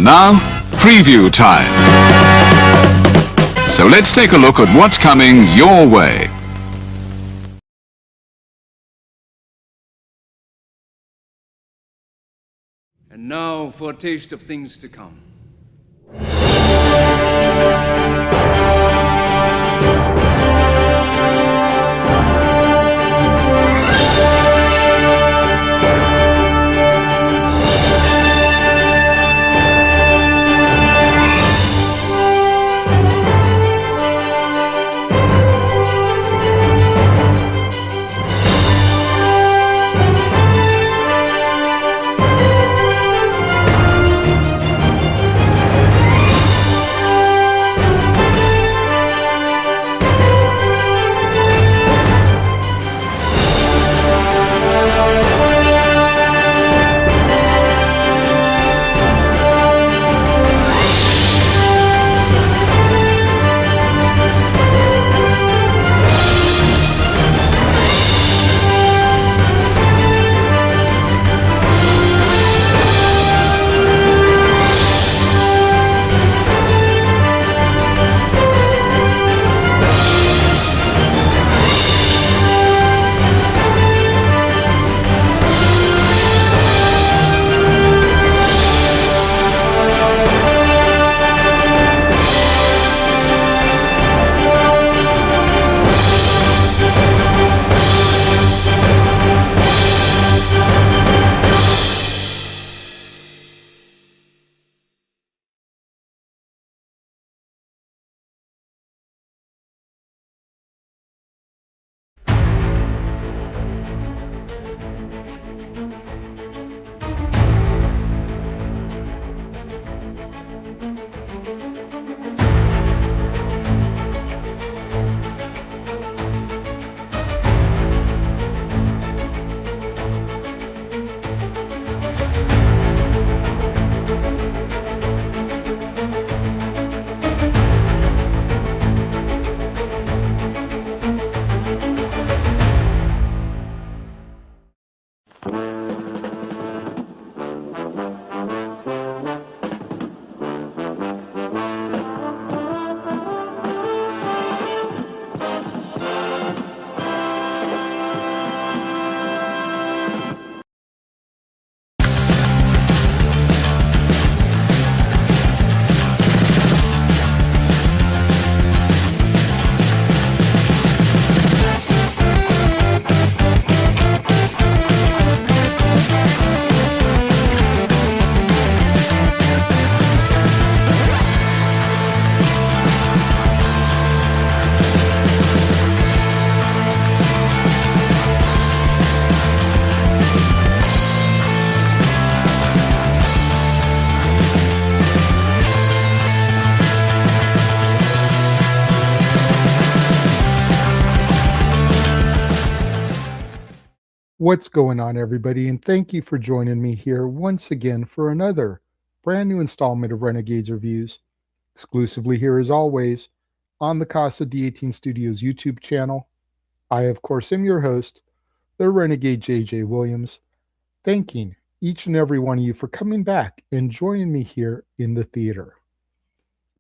now, preview time. So let's take a look at what's coming your way. And now for a taste of things to come. What's going on, everybody? And thank you for joining me here once again for another brand new installment of Renegades Reviews, exclusively here as always on the Casa D18 Studios YouTube channel. I, of course, am your host, the Renegade JJ Williams, thanking each and every one of you for coming back and joining me here in the theater.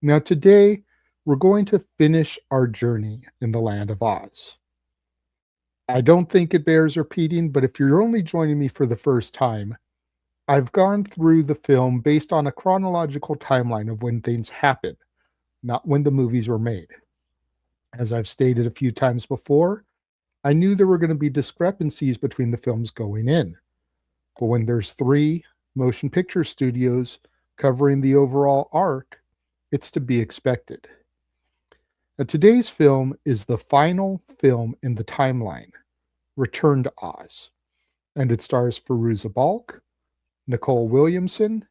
Now, today, we're going to finish our journey in the Land of Oz. I don't think it bears repeating, but if you're only joining me for the first time, I've gone through the film based on a chronological timeline of when things happened, not when the movies were made. As I've stated a few times before, I knew there were going to be discrepancies between the films going in. But when there's 3 motion picture studios covering the overall arc, it's to be expected. Now, today's film is the final film in the timeline, Return to Oz, and it stars Fairuza Balk, Nicole Williamson,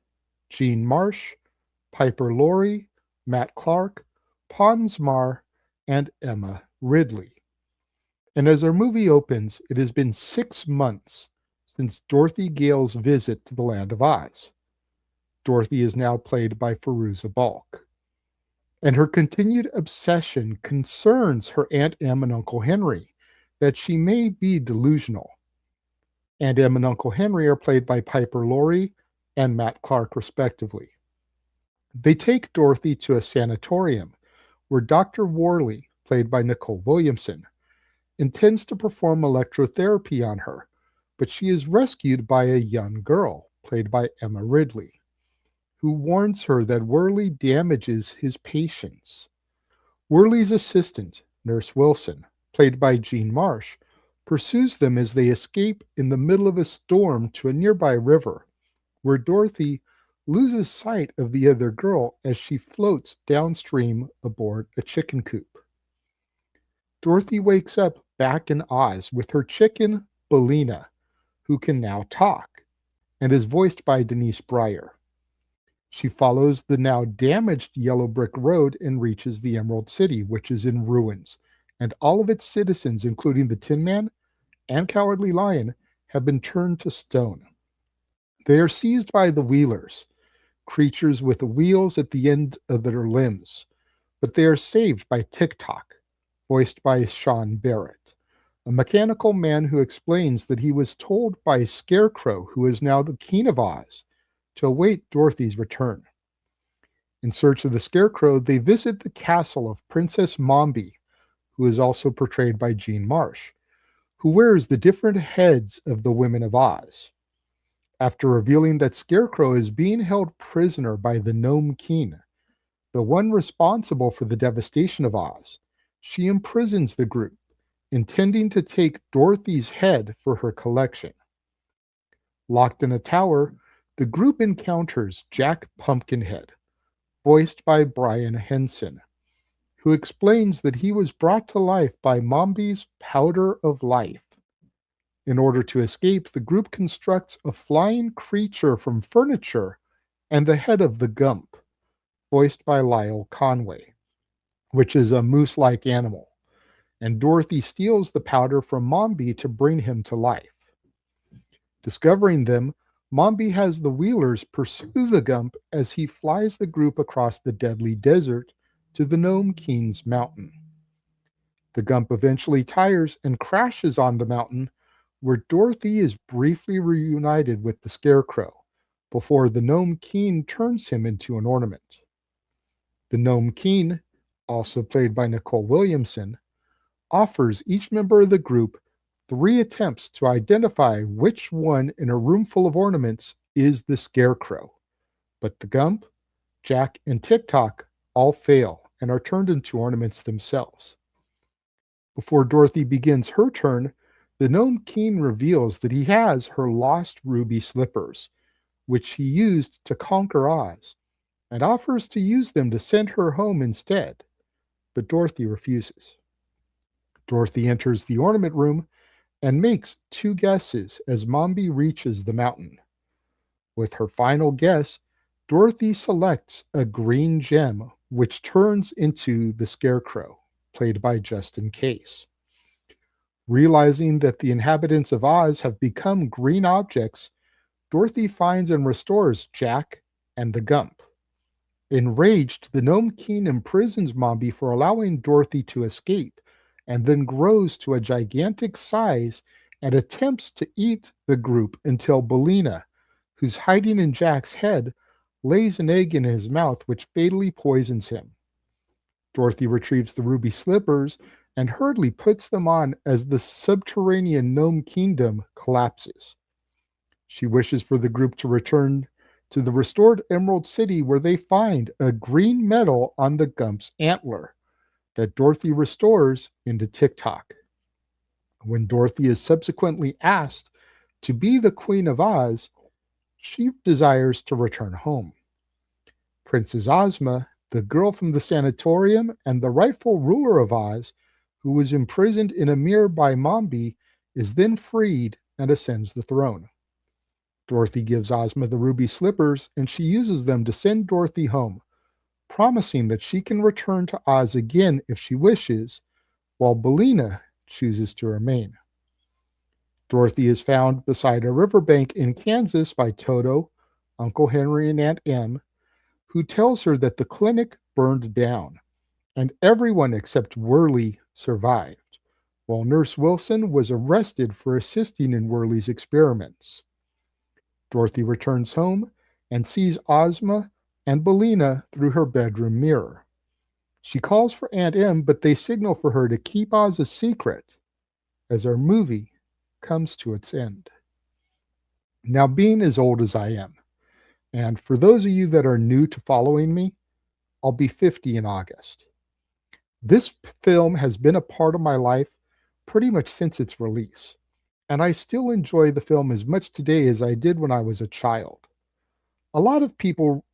Jean Marsh, Piper Laurie, Matt Clark, Pons Maar, and Emma Ridley. And as our movie opens, it has been 6 months since Dorothy Gale's visit to the Land of Oz. Dorothy is now played by Fairuza Balk. And her continued obsession concerns her Aunt Em and Uncle Henry, that she may be delusional. Aunt Em and Uncle Henry are played by Piper Laurie and Matt Clark, respectively. They take Dorothy to a sanatorium where Dr. Worley, played by Nicole Williamson, intends to perform electrotherapy on her, but she is rescued by a young girl, played by Emma Ridley, who warns her that Worley damages his patients. Worley's assistant, Nurse Wilson, played by Jean Marsh, pursues them as they escape in the middle of a storm to a nearby river, where Dorothy loses sight of the other girl as she floats downstream aboard a chicken coop. Dorothy wakes up back in Oz with her chicken, Bellina, who can now talk, and is voiced by Denise Breyer. She follows the now damaged yellow brick road and reaches the Emerald City, which is in ruins, and all of its citizens, including the Tin Man and Cowardly Lion, have been turned to stone. They are seized by the Wheelers, creatures with wheels at the end of their limbs, but they are saved by Tick-Tock, voiced by Sean Barrett, a mechanical man who explains that he was told by Scarecrow, who is now the King of Oz, to await Dorothy's return. In search of the Scarecrow, they visit the castle of Princess Mombi, who is also portrayed by Jean Marsh, who wears the different heads of the women of Oz. After revealing that Scarecrow is being held prisoner by the Gnome King, the one responsible for the devastation of Oz, she imprisons the group, intending to take Dorothy's head for her collection. Locked in a tower, the group encounters Jack Pumpkinhead, voiced by Brian Henson, who explains that he was brought to life by Mombi's powder of life. In order to escape, the group constructs a flying creature from furniture and the head of the Gump, voiced by Lyle Conway, which is a moose-like animal, and Dorothy steals the powder from Mombi to bring him to life. Discovering them, Mombi has the Wheelers pursue the Gump as he flies the group across the deadly desert to the Gnome King's mountain. The Gump eventually tires and crashes on the mountain, where Dorothy is briefly reunited with the Scarecrow before the Gnome King turns him into an ornament. The Gnome King, also played by Nicole Williamson, offers each member of the group 3 attempts to identify which one in a room full of ornaments is the Scarecrow, but the Gump, Jack, and Tick-Tock all fail and are turned into ornaments themselves. Before Dorothy begins her turn, the Gnome King reveals that he has her lost ruby slippers, which he used to conquer Oz, and offers to use them to send her home instead, but Dorothy refuses. Dorothy enters the ornament room and makes 2 guesses as Mombi reaches the mountain. With her final guess, Dorothy selects a green gem, which turns into the Scarecrow, played by Justin Case. Realizing that the inhabitants of Oz have become green objects, Dorothy finds and restores Jack and the Gump. Enraged, the Gnome King imprisons Mombi for allowing Dorothy to escape, and then grows to a gigantic size and attempts to eat the group until Bellina, who's hiding in Jack's head, lays an egg in his mouth which fatally poisons him. Dorothy retrieves the ruby slippers and hurriedly puts them on as the subterranean Gnome Kingdom collapses. She wishes for the group to return to the restored Emerald City, where they find a green medal on the Gump's antler that Dorothy restores into Tick-Tock. When Dorothy is subsequently asked to be the Queen of Oz, she desires to return home. Princess Ozma, the girl from the sanatorium and the rightful ruler of Oz, who was imprisoned in a mirror by Mombi, is then freed and ascends the throne. Dorothy gives Ozma the ruby slippers, and she uses them to send Dorothy home, promising that she can return to Oz again if she wishes, while Bellina chooses to remain. Dorothy is found beside a riverbank in Kansas by Toto, Uncle Henry, and Aunt Em, who tells her that the clinic burned down, and everyone except Worley survived, while Nurse Wilson was arrested for assisting in Worley's experiments. Dorothy returns home and sees Ozma and Belina through her bedroom mirror. She calls for Aunt Em, but they signal for her to keep Oz a secret as our movie comes to its end. Now, being as old as I am, and for those of you that are new to following me, I'll be 50 in August. This film has been a part of my life pretty much since its release, and I still enjoy the film as much today as I did when I was a child. A lot of people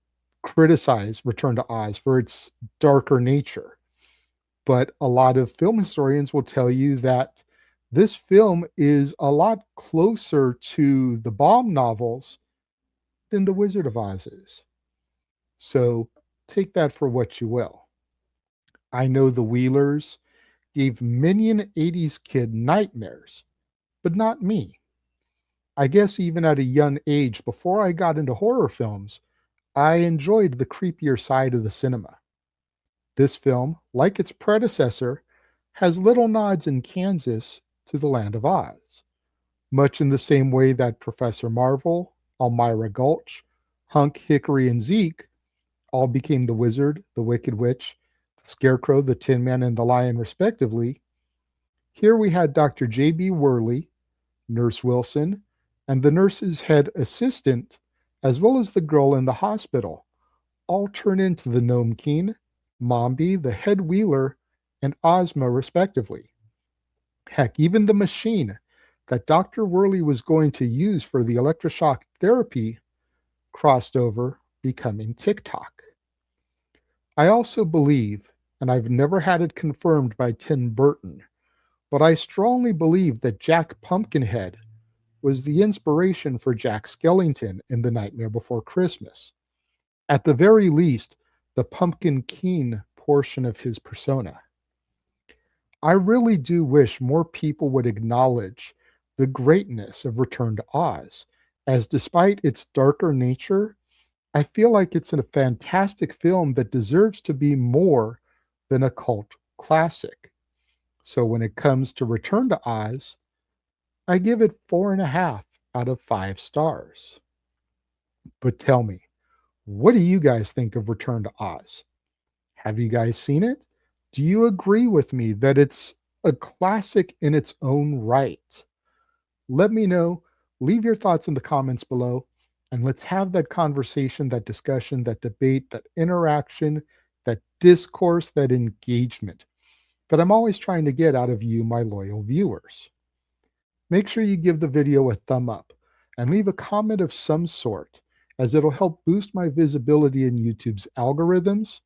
criticize Return to Oz for its darker nature, but a lot of film historians will tell you that this film is a lot closer to the Baum novels than The Wizard of Oz is. So take that for what you will. I know the Wheelers gave many an 80s kid nightmares, but not me. I guess even at a young age, before I got into horror films, I enjoyed the creepier side of the cinema. This film, like its predecessor, has little nods in Kansas to the Land of Oz, much in the same way that Professor Marvel, Elmira Gulch, Hunk, Hickory, and Zeke all became the Wizard, the Wicked Witch, the Scarecrow, the Tin Man, and the Lion, respectively. Here we had Dr. J.B. Worley, Nurse Wilson, and the nurse's head assistant, as well as the girl in the hospital, all turn into the Gnome King, Mombi, the head wheeler, and Ozma, respectively. Heck, even the machine that Dr. Worley was going to use for the electroshock therapy crossed over, becoming TikTok. I also believe, and I've never had it confirmed by Tim Burton, but I strongly believe that Jack Pumpkinhead was the inspiration for Jack Skellington in The Nightmare Before Christmas. At the very least, the Pumpkin King portion of his persona. I really do wish more people would acknowledge the greatness of Return to Oz, as despite its darker nature, I feel like it's a fantastic film that deserves to be more than a cult classic. So when it comes to Return to Oz, I give it 4.5 out of 5 stars. But tell me, what do you guys think of Return to Oz? Have you guys seen it? Do you agree with me that it's a classic in its own right? Let me know. Leave your thoughts in the comments below, and let's have that conversation, that discussion, that debate, that interaction, that discourse, that engagement that I'm always trying to get out of you, my loyal viewers. Make sure you give the video a thumb up and leave a comment of some sort, as it'll help boost my visibility in YouTube's algorithms,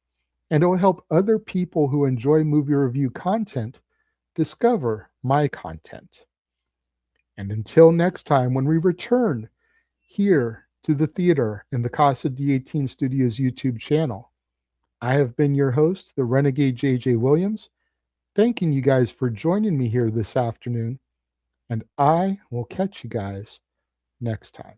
and it'll help other people who enjoy movie review content discover my content. And until next time, when we return here to the theater in the Casa D18 Studios YouTube channel, I have been your host, the Renegade JJ Williams, thanking you guys for joining me here this afternoon, and I will catch you guys next time.